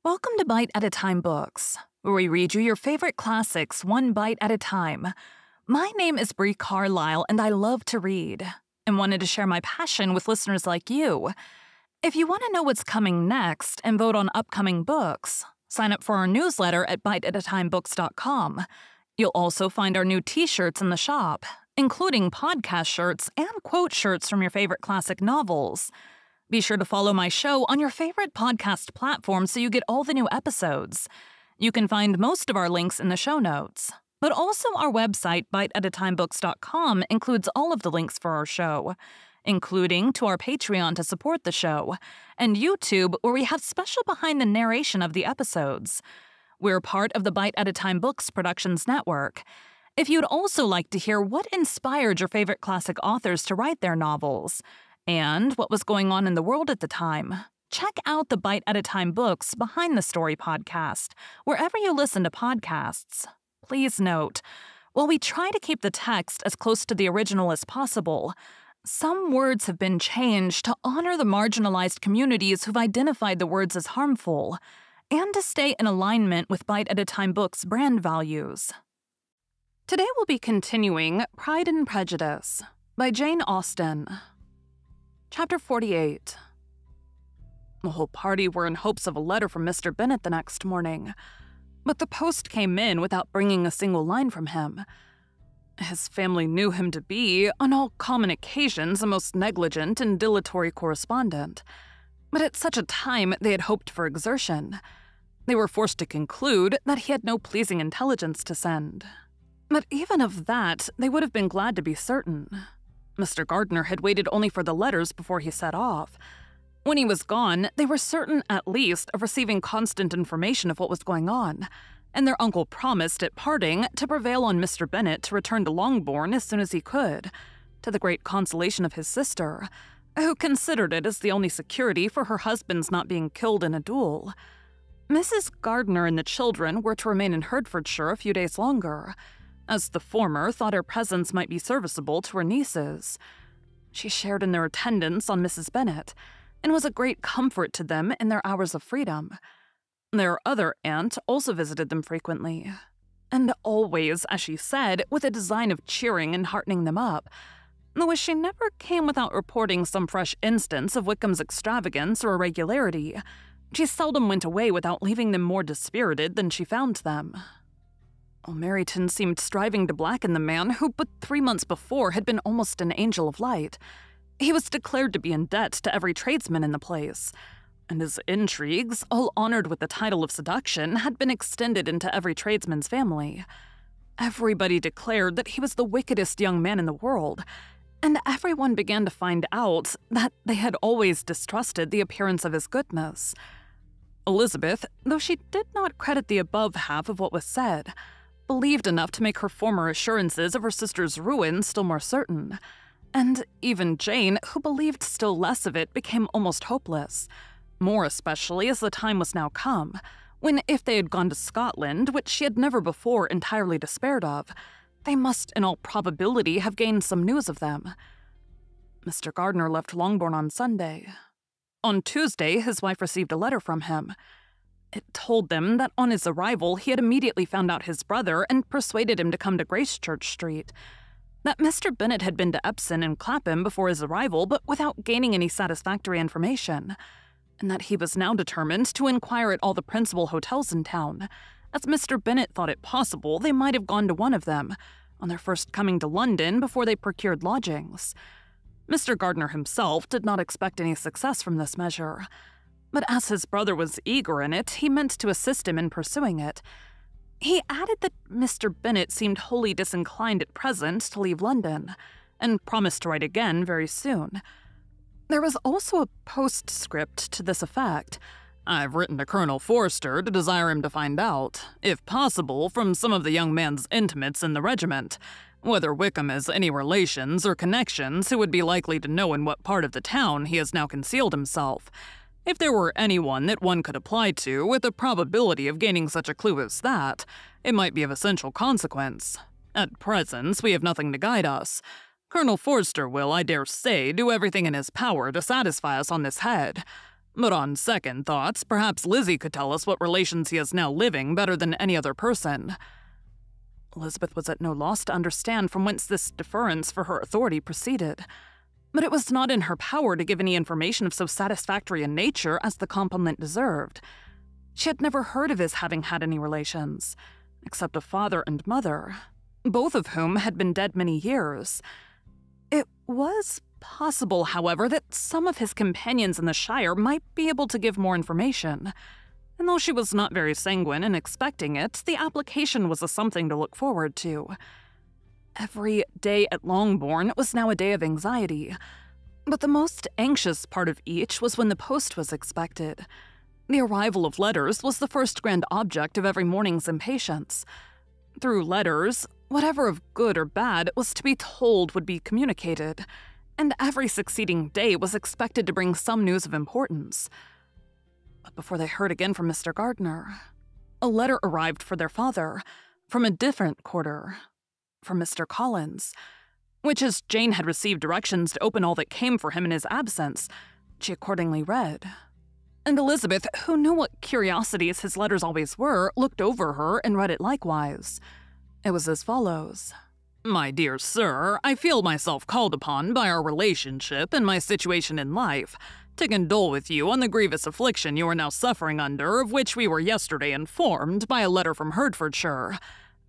Welcome to Bite at a Time Books, where we read you your favorite classics one bite at a time. My name is Bree Carlile, and I love to read, and wanted to share my passion with listeners like you. If you want to know what's coming next and vote on upcoming books, sign up for our newsletter at biteatatimebooks.com. You'll also find our new t-shirts in the shop, including podcast shirts and quote shirts from your favorite classic novels. Be sure to follow my show on your favorite podcast platform so you get all the new episodes. You can find most of our links in the show notes, but also our website, biteatatimebooks.com, includes all of the links for our show, including to our Patreon to support the show, and YouTube, where we have special behind the narration of the episodes. We're part of the Bite at a Time Books Productions Network. If you'd also like to hear what inspired your favorite classic authors to write their novels, and what was going on in the world at the time, check out the Bite at a Time Books Behind the Story podcast, wherever you listen to podcasts. Please note, while we try to keep the text as close to the original as possible, some words have been changed to honor the marginalized communities who've identified the words as harmful, and to stay in alignment with Bite at a Time Books' brand values. Today we'll be continuing Pride and Prejudice by Jane Austen. Chapter 48. The whole party were in hopes of a letter from Mr. Bennet the next morning, but the post came in without bringing a single line from him. His family knew him to be, on all common occasions, a most negligent and dilatory correspondent, but at such a time they had hoped for exertion. They were forced to conclude that he had no pleasing intelligence to send. But even of that, they would have been glad to be certain. Mr. Gardiner had waited only for the letters before he set off. When he was gone, they were certain, at least, of receiving constant information of what was going on, and their uncle promised at parting to prevail on Mr. Bennet to return to Longbourn as soon as he could, to the great consolation of his sister, who considered it as the only security for her husband's not being killed in a duel. Mrs. Gardiner and the children were to remain in Hertfordshire a few days longer, as the former thought her presence might be serviceable to her nieces. She shared in their attendance on Mrs. Bennet, and was a great comfort to them in their hours of freedom. Their other aunt also visited them frequently, and always, as she said, with a design of cheering and heartening them up, though as she never came without reporting some fresh instance of Wickham's extravagance or irregularity, she seldom went away without leaving them more dispirited than she found them. Meryton seemed striving to blacken the man who but 3 months before had been almost an angel of light. He was declared to be in debt to every tradesman in the place, and his intrigues, all honored with the title of seduction, had been extended into every tradesman's family. Everybody declared that he was the wickedest young man in the world, and everyone began to find out that they had always distrusted the appearance of his goodness. Elizabeth, though she did not credit the above half of what was said, believed enough to make her former assurances of her sister's ruin still more certain, and even Jane, who believed still less of it, became almost hopeless, more especially as the time was now come, when if they had gone to Scotland, which she had never before entirely despaired of, they must in all probability have gained some news of them. Mr. Gardiner left Longbourn on Sunday. On Tuesday, his wife received a letter from him. It told them that on his arrival he had immediately found out his brother and persuaded him to come to Gracechurch Street, that Mr. Bennet had been to Epsom and Clapham before his arrival, but without gaining any satisfactory information, and that he was now determined to inquire at all the principal hotels in town, as Mr. Bennet thought it possible they might have gone to one of them, on their first coming to London before they procured lodgings. Mr. Gardiner himself did not expect any success from this measure, but as his brother was eager in it, he meant to assist him in pursuing it. He added that Mr. Bennet seemed wholly disinclined at present to leave London, and promised to write again very soon. There was also a postscript to this effect. "I've written to Colonel Forster to desire him to find out, if possible, from some of the young man's intimates in the regiment, whether Wickham has any relations or connections who would be likely to know in what part of the town he has now concealed himself. If there were anyone that one could apply to with a probability of gaining such a clue as that, it might be of essential consequence. At present, we have nothing to guide us. Colonel Forster will, I dare say, do everything in his power to satisfy us on this head. But on second thoughts, perhaps Lizzie could tell us what relations he is now living better than any other person." Elizabeth was at no loss to understand from whence this deference for her authority proceeded, but it was not in her power to give any information of so satisfactory a nature as the compliment deserved. She had never heard of his having had any relations, except a father and mother, both of whom had been dead many years. It was possible, however, that some of his companions in the Shire might be able to give more information, and though she was not very sanguine in expecting it, the application was a something to look forward to. Every day at Longbourn was now a day of anxiety, but the most anxious part of each was when the post was expected. The arrival of letters was the first grand object of every morning's impatience. Through letters, whatever of good or bad was to be told would be communicated, and every succeeding day was expected to bring some news of importance. But before they heard again from Mr. Gardner, a letter arrived for their father, from a different quarter, from Mr. Collins, which, as Jane had received directions to open all that came for him in his absence, she accordingly read. And Elizabeth, who knew what curiosities his letters always were, looked over her and read it likewise. It was as follows. "My dear sir, I feel myself called upon by our relationship and my situation in life to condole with you on the grievous affliction you are now suffering under, of which we were yesterday informed by a letter from Hertfordshire.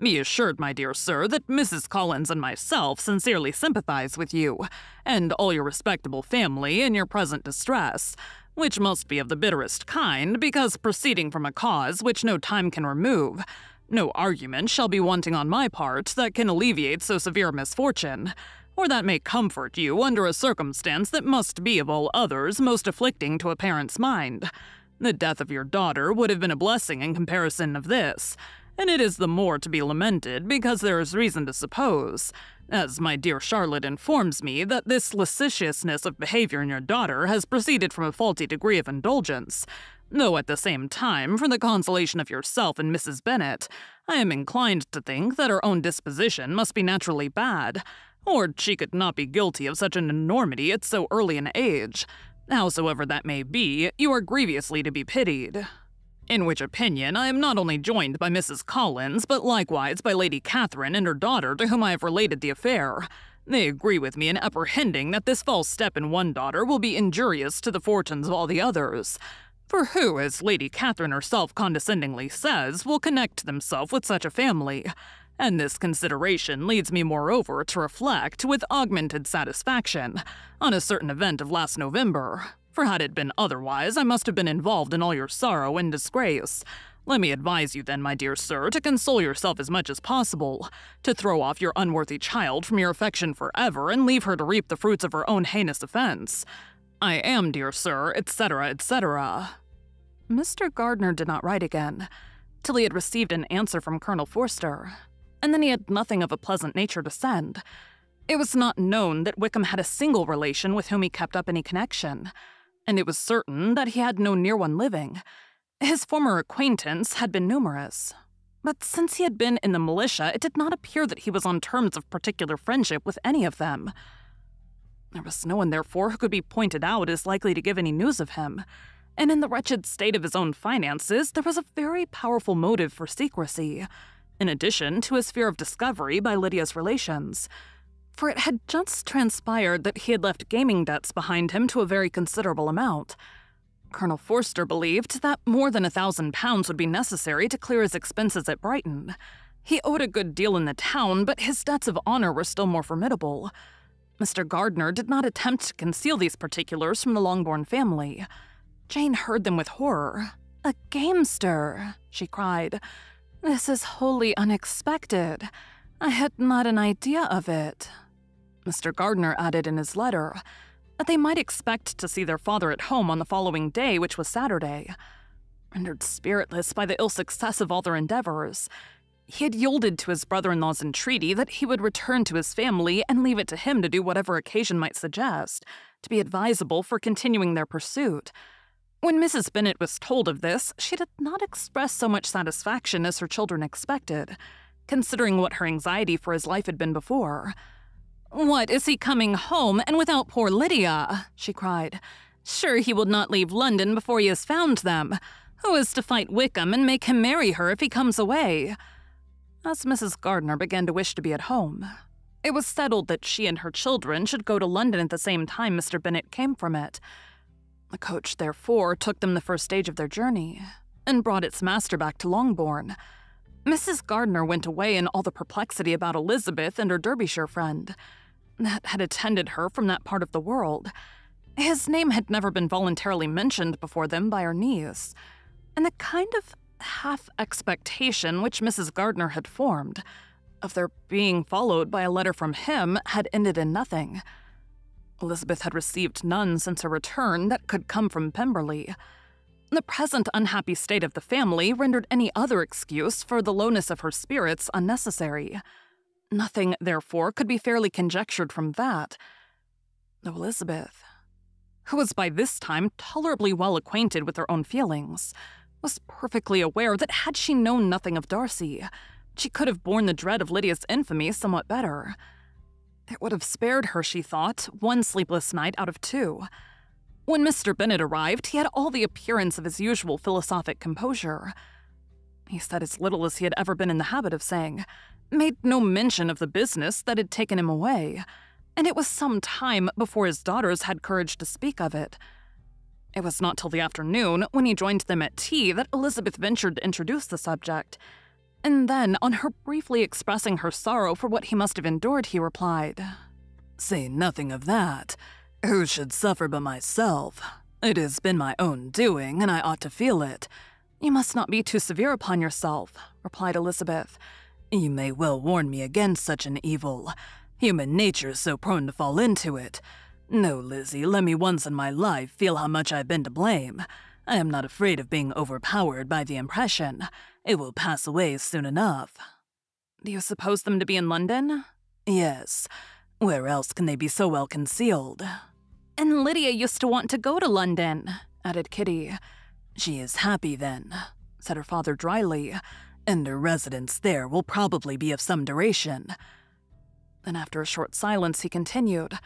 Be assured, my dear sir, that Mrs. Collins and myself sincerely sympathize with you, and all your respectable family in your present distress, which must be of the bitterest kind, because proceeding from a cause which no time can remove, no argument shall be wanting on my part that can alleviate so severe a misfortune, or that may comfort you under a circumstance that must be of all others most afflicting to a parent's mind. The death of your daughter would have been a blessing in comparison of this, and it is the more to be lamented because there is reason to suppose, as my dear Charlotte informs me, that this licentiousness of behavior in your daughter has proceeded from a faulty degree of indulgence, though at the same time, for the consolation of yourself and Mrs. Bennet, I am inclined to think that her own disposition must be naturally bad, or she could not be guilty of such an enormity at so early an age. Howsoever that may be, you are grievously to be pitied. In which opinion I am not only joined by Mrs. Collins, but likewise by Lady Catherine and her daughter, to whom I have related the affair. They agree with me in apprehending that this false step in one daughter will be injurious to the fortunes of all the others. For who, as Lady Catherine herself condescendingly says, will connect themselves with such a family? And this consideration leads me moreover to reflect, with augmented satisfaction, on a certain event of last November. For had it been otherwise, I must have been involved in all your sorrow and disgrace. Let me advise you then, my dear sir, to console yourself as much as possible, to throw off your unworthy child from your affection forever, and leave her to reap the fruits of her own heinous offense. I am, dear sir, etc., etc." Mr. Gardner did not write again, till he had received an answer from Colonel Forster, and then he had nothing of a pleasant nature to send. It was not known that Wickham had a single relation with whom he kept up any connection, and it was certain that he had no near one living. His former acquaintance had been numerous, but since he had been in the militia, it did not appear that he was on terms of particular friendship with any of them. There was no one, therefore, who could be pointed out as likely to give any news of him, and in the wretched state of his own finances, there was a very powerful motive for secrecy, in addition to his fear of discovery by Lydia's relations. For it had just transpired that he had left gaming debts behind him to a very considerable amount. Colonel Forster believed that more than £1,000 would be necessary to clear his expenses at Brighton. He owed a good deal in the town, but his debts of honor were still more formidable. Mr. Gardner did not attempt to conceal these particulars from the Longbourn family. Jane heard them with horror. "A gamester!" she cried. "This is wholly unexpected. I had not an idea of it." Mr. Gardner added in his letter that they might expect to see their father at home on the following day, which was Saturday. Rendered spiritless by the ill success of all their endeavors, he had yielded to his brother-in-law's entreaty that he would return to his family and leave it to him to do whatever occasion might suggest, to be advisable for continuing their pursuit. When Mrs. Bennet was told of this, she did not express so much satisfaction as her children expected, considering what her anxiety for his life had been before. "What, is he coming home, and without poor Lydia?" she cried. Sure, he would not leave London before he has found them. Who is to fight Wickham and make him marry her if he comes away? As Mrs. Gardiner began to wish to be at home, it was settled that she and her children should go to London at the same time Mr. Bennet came from it. The coach, therefore, took them the first stage of their journey and brought its master back to Longbourn. Mrs. Gardiner went away in all the perplexity about Elizabeth and her Derbyshire friend that had attended her from that part of the world. His name had never been voluntarily mentioned before them by her niece, and the kind of half-expectation which Mrs. Gardiner had formed of their being followed by a letter from him had ended in nothing. Elizabeth had received none since her return that could come from Pemberley. The present unhappy state of the family rendered any other excuse for the lowness of her spirits unnecessary. Nothing, therefore, could be fairly conjectured from that. Though Elizabeth, who was by this time tolerably well acquainted with her own feelings, was perfectly aware that had she known nothing of Darcy, she could have borne the dread of Lydia's infamy somewhat better. It would have spared her, she thought, one sleepless night out of 2. When Mr. Bennet arrived, he had all the appearance of his usual philosophic composure. He said as little as he had ever been in the habit of saying, made no mention of the business that had taken him away, and it was some time before his daughters had courage to speak of it. It was not till the afternoon, when he joined them at tea, that Elizabeth ventured to introduce the subject. And then, on her briefly expressing her sorrow for what he must have endured, he replied, "Say nothing of that. Who should suffer but myself? It has been my own doing, and I ought to feel it." "You must not be too severe upon yourself," replied Elizabeth. "You may well warn me against such an evil. Human nature is so prone to fall into it. No, Lizzie, let me once in my life feel how much I've been to blame. I am not afraid of being overpowered by the impression. It will pass away soon enough." "Do you suppose them to be in London?" "Yes. Where else can they be so well concealed?" "And Lydia used to want to go to London," added Kitty. "She is happy, then," said her father dryly, "and her residence there will probably be of some duration." Then after a short silence he continued,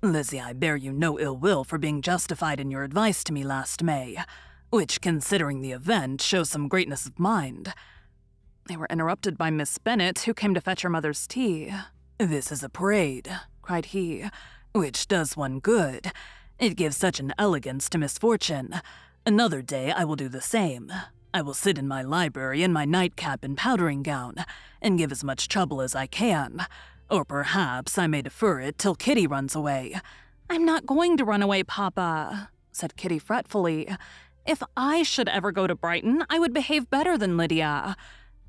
"Lizzie, I bear you no ill will for being justified in your advice to me last May, which, considering the event, shows some greatness of mind." They were interrupted by Miss Bennet, who came to fetch her mother's tea. "This is a parade," cried he, "which does one good. It gives such an elegance to misfortune. Another day I will do the same. I will sit in my library in my nightcap and powdering gown, and give as much trouble as I can. Or perhaps I may defer it till Kitty runs away." "I'm not going to run away, Papa," said Kitty fretfully. "If I should ever go to Brighton, I would behave better than Lydia."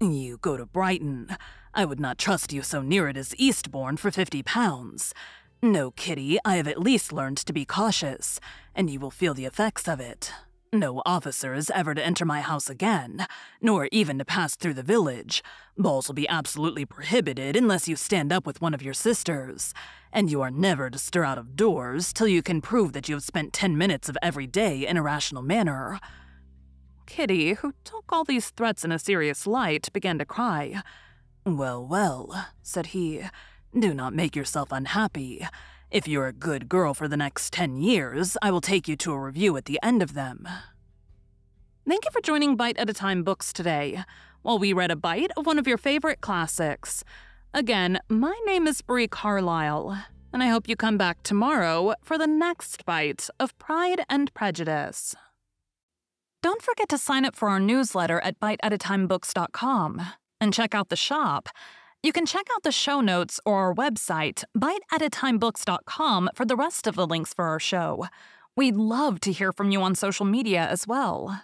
"You go to Brighton? I would not trust you so near it as Eastbourne for £50. No, Kitty, I have at least learned to be cautious, and you will feel the effects of it. No officer is ever to enter my house again, nor even to pass through the village. Balls will be absolutely prohibited unless you stand up with one of your sisters, and you are never to stir out of doors till you can prove that you have spent 10 minutes of every day in a rational manner." Kitty, who took all these threats in a serious light, began to cry. "Well, well," said he, "do not make yourself unhappy. If you're a good girl for the next 10 years, I will take you to a review at the end of them." Thank you for joining Bite at a Time Books today, while we read a bite of one of your favorite classics. Again, my name is Bree Carlile, and I hope you come back tomorrow for the next bite of Pride and Prejudice. Don't forget to sign up for our newsletter at biteatatimebooks.com and check out the shop. You can check out the show notes or our website, biteatatimebooks.com, for the rest of the links for our show. We'd love to hear from you on social media as well.